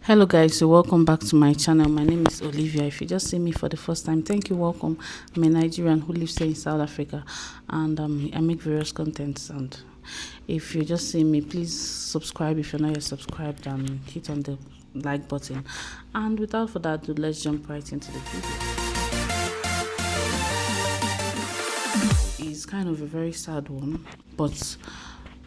Hello guys, so welcome back to my channel. My name is Olivia. If you just see me for the first time, thank you, welcome. I'm a Nigerian who lives here in South Africa, and I make various contents. And if you just see me, please subscribe if you're not yet subscribed, and hit on the like button. And without further ado, let's jump right into the video. It's kind of a very sad one, but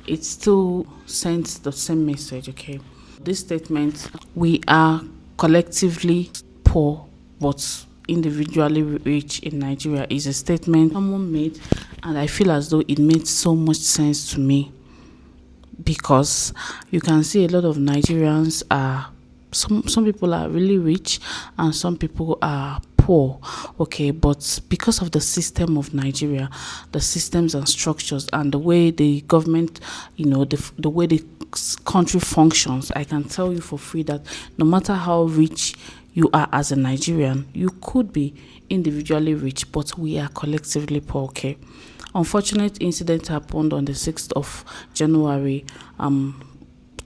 it still sends the same message, okay? This statement, we are collectively poor but individually rich in Nigeria, is a statement someone made, and I feel as though it made so much sense to me, because you can see a lot of Nigerians are, some people are really rich and some people are poor, okay, but because of the system of Nigeria, the systems and structures and the way the government, the way the country functions, I can tell you for free that no matter how rich you are as a Nigerian, you could be individually rich, but we are collectively poor, okay? Unfortunate incident happened on the 6th of January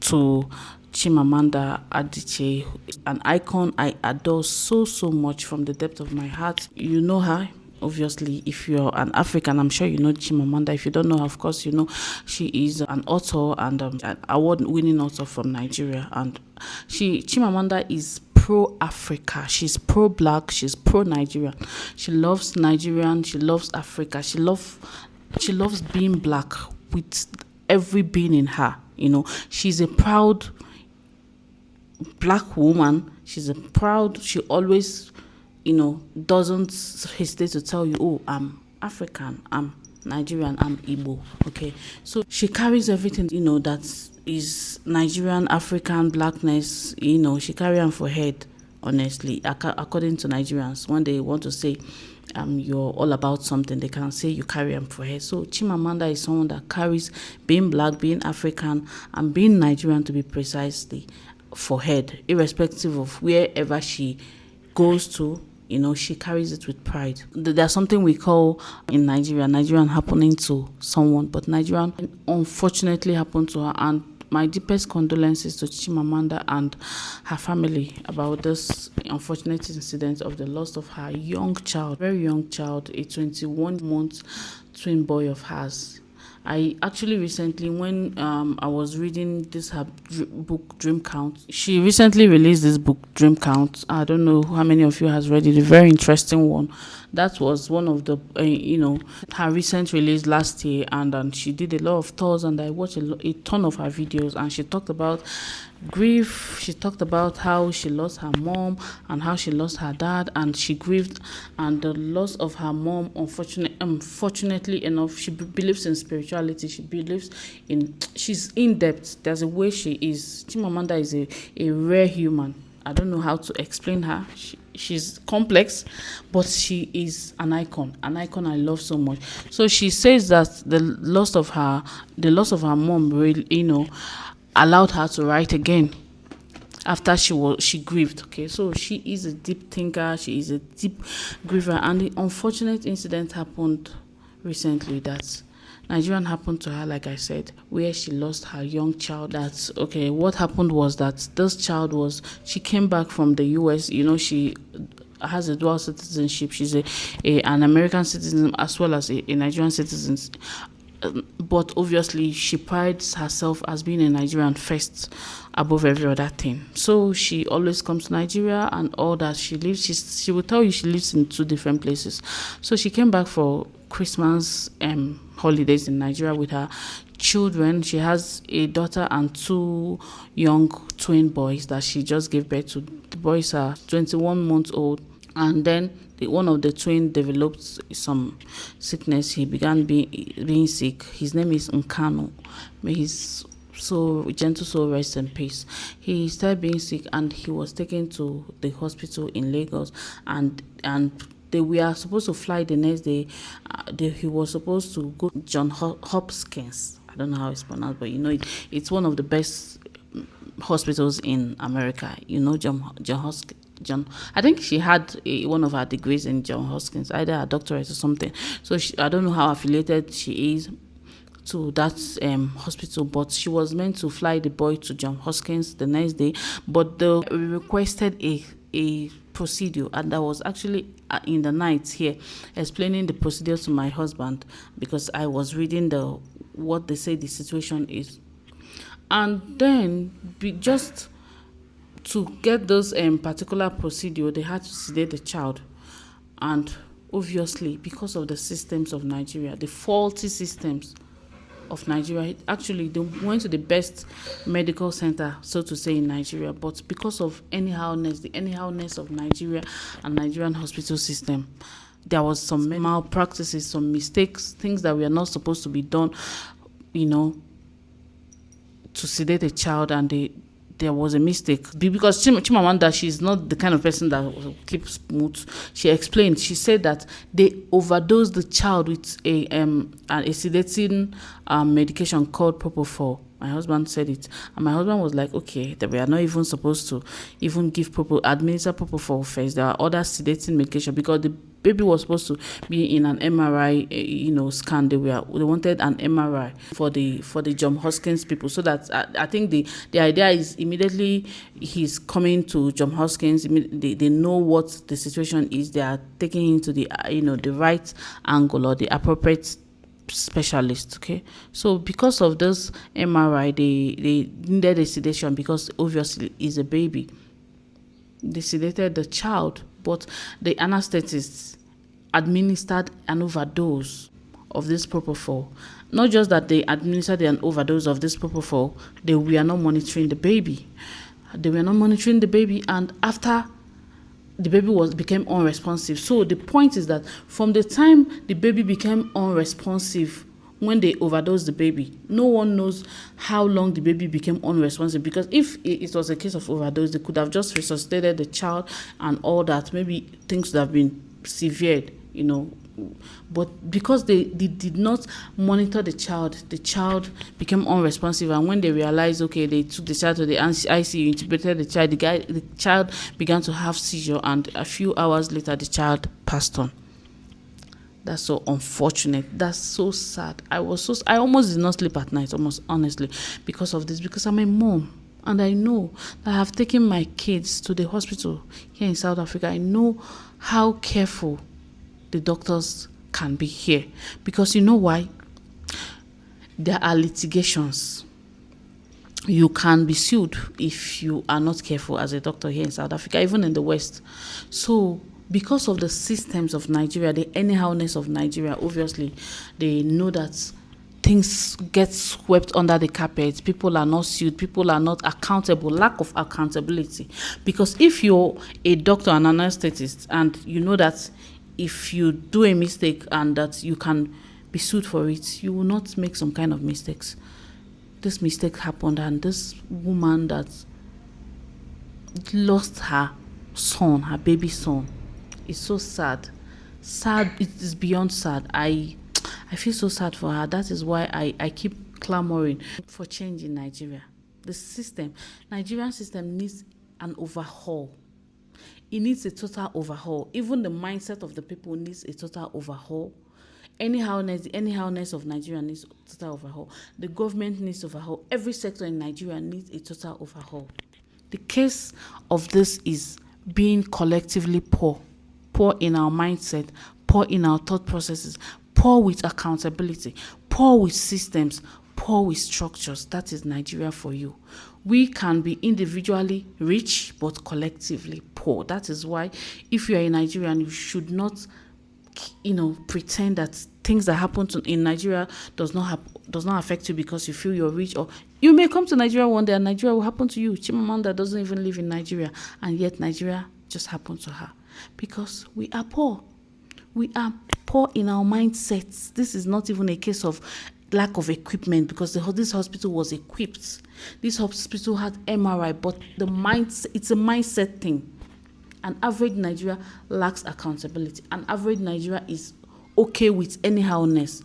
to Chimamanda Adichie, an icon I adore so much from the depth of my heart. You know her. Obviously, if you're an African, I'm sure you know Chimamanda. If you don't know her, of course, you know she is an author and an award-winning author from Nigeria. And Chimamanda is pro-Africa. She's pro-black. She's pro-Nigerian. She loves Nigerian. She loves Africa. She loves being black with every being in her. You know, she's a proud black woman. She always, doesn't hesitate to tell you, oh, I'm African, I'm Nigerian, I'm Igbo, okay? So she carries everything, that is Nigerian, African, blackness, she carries them for head, honestly, according to Nigerians. When they want to say, you're all about something, they can say you carry them for head. So Chimamanda is someone that carries being black, being African, and being Nigerian, to be precisely, for head, irrespective of wherever she goes to. She carries it with pride. There's something we call in Nigerian happening to someone, but Nigerian unfortunately happened to her. And my deepest condolences to Chimamanda and her family about this unfortunate incident of the loss of her young child, very young child, a 21-month twin boy of hers. I actually recently, when I was reading her book, Dream Count, she recently released this book, Dream Count. I don't know how many of you has read it, a very interesting one. That was one of the, her recent release last year, and she did a lot of tours, and I watched a ton of her videos, and she talked about grief. She talked about how she lost her mom and how she lost her dad, and she grieved, and the loss of her mom, unfortunately enough, she believes in spirituality. She believes in, she's in depth. There's a way she is. Chimamanda is a rare human. I don't know how to explain her. She's complex, but she is an icon I love so much. So she says that the loss of her mom really, allowed her to write again after she grieved, okay? So she is a deep thinker, she is a deep griever, and the unfortunate incident happened recently that Nigerian happened to her, like I said, where she lost her young child. What happened was that this child she came back from the US. She has a dual citizenship. She's an American citizen as well as a Nigerian citizen. But obviously she prides herself as being a Nigerian first above every other thing. So she always comes to Nigeria and all that. She will tell you she lives in 2 different places. So she came back for Christmas holidays in Nigeria with her children. She has a daughter and 2 young twin boys that she just gave birth to. The boys are 21 months old, and then one of the twin developed some sickness. He began being sick. His name is Nkano. May his gentle soul rest in peace. He started being sick, and he was taken to the hospital in Lagos, and we are supposed to fly the next day. He was supposed to go to John Hopkins. I don't know how it's pronounced, but it's one of the best hospitals in America. John, I think she had one of her degrees in John Hopkins, either a doctorate or something. So I don't know how affiliated she is to that hospital, but she was meant to fly the boy to John Hoskins the next day. But they requested a procedure, and that was actually in the night here, explaining the procedure to my husband, because I was reading what they say the situation is. And then just to get those particular procedure, they had to sedate the child. And obviously, because of the systems of Nigeria, the faulty systems of Nigeria, actually they went to the best medical center, so to say, in Nigeria, but because of the anyhowness of Nigeria and Nigerian hospital system, there was some malpractices, some mistakes, things that were not supposed to be done, to sedate a child, and there was a mistake. Because Chimamanda, she's not the kind of person that keeps smooth. She explained, she said that they overdosed the child with a sedating medication called propofol. My husband said it, and my husband was like, okay, that we are not even supposed to even administer propofol first. There are other sedating medication, because the baby was supposed to be in an MRI, scan. They wanted an MRI for the John Hoskins people, so that I think the idea is immediately he's coming to John Hoskins, they know what the situation is. They are taking him to the the right angle or the appropriate specialist. Okay, so because of this MRI, they needed a sedation, because obviously it's a baby. They sedated the child, but the anesthetists administered an overdose of this propofol. Not just that they administered an overdose of this propofol, they were not monitoring the baby. And after the baby became unresponsive. So the point is that from the time the baby became unresponsive, when they overdosed the baby, no one knows how long the baby became unresponsive, because if it was a case of overdose, they could have just resuscitated the child and all that. Maybe things would have been severed, but because they did not monitor the child became unresponsive. And when they realized, okay, they took the child to the ICU, intubated the child began to have seizure, and a few hours later the child passed on. That's so unfortunate. That's so sad. I almost did not sleep at night, almost, honestly, because of this, because I'm a mom. And I know that I have taken my kids to the hospital here in South Africa. I know how careful the doctors can be here. Because you know why? There are litigations. You can be sued if you are not careful as a doctor here in South Africa, even in the West. So because of the systems of Nigeria, the anyhowness of Nigeria, obviously, they know that things get swept under the carpet. People are not sued. People are not accountable. Lack of accountability. Because if you're a doctor and an anesthetist, and you know that if you do a mistake and that you can be sued for it, you will not make some kind of mistakes. This mistake happened, and this woman that lost her son, her baby son, is so sad. It is beyond sad. I feel so sad for her. That is why I keep clamoring for change in Nigeria. The Nigerian system needs an overhaul. It needs a total overhaul. Even the mindset of the people needs a total overhaul. The anyhowness of Nigeria needs a total overhaul. The government needs overhaul. Every sector in Nigeria needs a total overhaul. The case of this is being collectively poor in our mindset, poor in our thought processes, poor with accountability, poor with systems, poor with structures. That is Nigeria for you. We can be individually rich, but collectively poor. That is why if you are a Nigerian, you should not, pretend that things that happen in Nigeria does not affect you because you feel you're rich. Or you may come to Nigeria one day and Nigeria will happen to you. Chimamanda doesn't even live in Nigeria, and yet Nigeria just happened to her because we are poor. We are poor in our mindsets. This is not even a case of lack of equipment, because this hospital was equipped. This hospital had MRI, but it's a mindset thing. An average Nigeria lacks accountability. An average Nigeria is okay with anyhowness.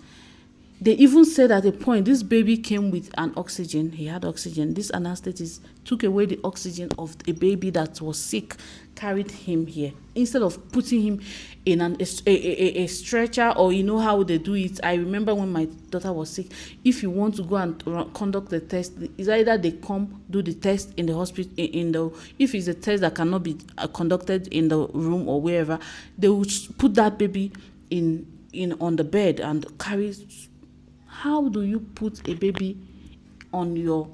They even said at a point, this baby came with an oxygen. He had oxygen. This anesthetist took away the oxygen of a baby that was sick, carried him here. Instead of putting him in a stretcher, or you know how they do it. I remember when my daughter was sick, if you want to go and conduct the test, it's either they come do the test in the hospital, if it's a test that cannot be conducted in the room or wherever, they will put that baby in on the bed and carry. How do you put a baby on your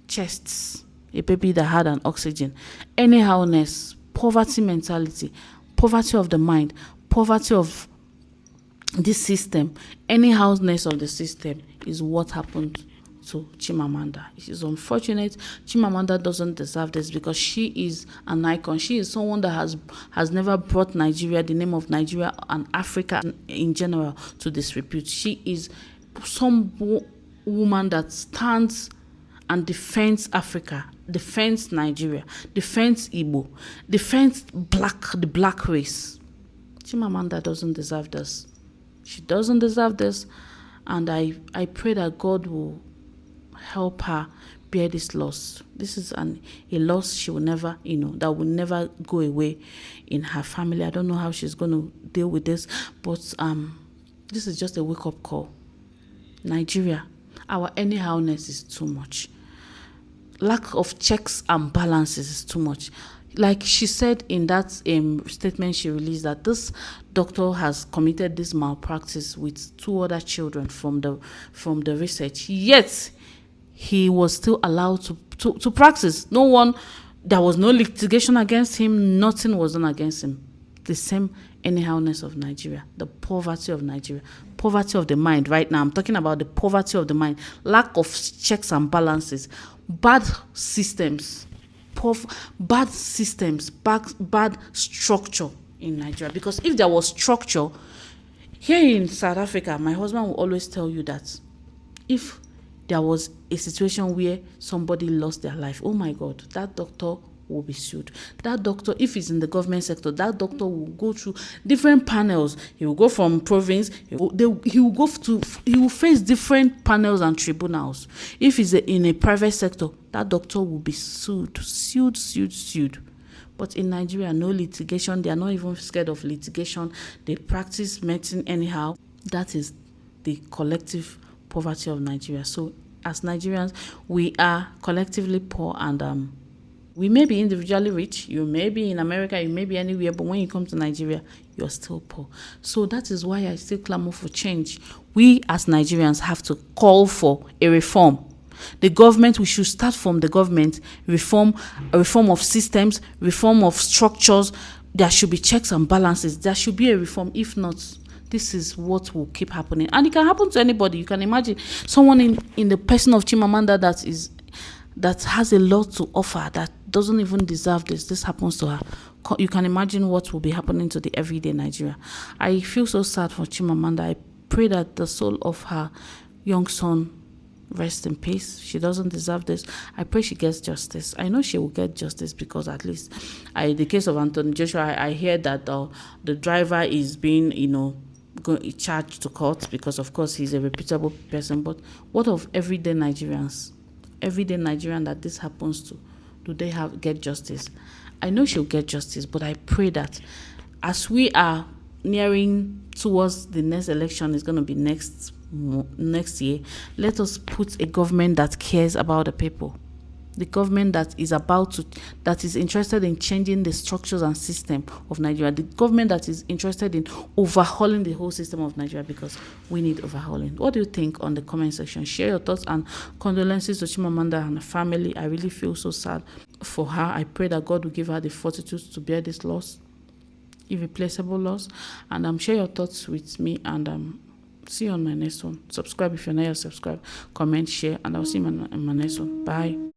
chests? A baby that had an oxygen. Anyhowness, poverty mentality, poverty of the mind, poverty of this system, anyhowness of the system is what happened to Chimamanda. It is unfortunate. Chimamanda doesn't deserve this because she is an icon. She is someone that has never brought Nigeria, the name of Nigeria and Africa in general, to disrepute. She is some woman that stands and defends Africa, defends Nigeria, defends Igbo, defends the black race. Chimamanda doesn't deserve this. She doesn't deserve this, and I pray that God will help her bear this loss. This is a loss she will never, that will never go away in her family. I don't know how she's going to deal with this, but this is just a wake-up call. Nigeria, our anyhowness is too much. Lack of checks and balances is too much. Like she said in that statement she released, that this doctor has committed this malpractice with 2 other children from the research, yet he was still allowed to practice. There was no litigation against him. Nothing was done against him. The same anyhowness of Nigeria, the poverty of Nigeria, poverty of the mind. Right now, I'm talking about the poverty of the mind, lack of checks and balances, bad systems, bad structure in Nigeria. Because if there was structure, here in South Africa, my husband will always tell you that if there was a situation where somebody lost their life, oh my God, that doctor will be sued. That doctor, if he's in the government sector, that doctor will go through different panels. He will go from province. He will face different panels and tribunals. If he's in a private sector, that doctor will be sued. But in Nigeria, no litigation. They are not even scared of litigation. They practice medicine anyhow. That is the collective poverty of Nigeria. So as Nigerians, we are collectively poor, and we may be individually rich. You may be in America, you may be anywhere, but when you come to Nigeria, you're still poor. So that is why I still clamor for change. We as Nigerians have to call for a reform. The government, we should start from the government, a reform of systems, reform of structures. There should be checks and balances. There should be a reform. If not, this is what will keep happening. And it can happen to anybody. You can imagine someone in the person of Chimamanda that has a lot to offer, that doesn't even deserve this. This happens to her. You can imagine what will be happening to the everyday Nigeria. I feel so sad for Chimamanda. I pray that the soul of her young son rest in peace. She doesn't deserve this. I pray she gets justice. I know she will get justice because at least the case of Anthony Joshua, I hear that the driver is being, charged to court because, of course, he's a reputable person. But what of everyday Nigerians? Everyday Nigerian that this happens to, do they get justice? I know she'll get justice, but I pray that as we are nearing towards the next election, is going to be next year, let us put a government that cares about the people. The government that is interested in changing the structures and system of Nigeria. The government that is interested in overhauling the whole system of Nigeria, because we need overhauling. What do you think on the comment section? Share your thoughts, and condolences to Chimamanda and her family. I really feel so sad for her. I pray that God will give her the fortitude to bear this loss, irreplaceable loss. And share your thoughts with me, and see you on my next one. Subscribe if you're not yet subscribed. Comment, share, and I'll see you in my next one. Bye.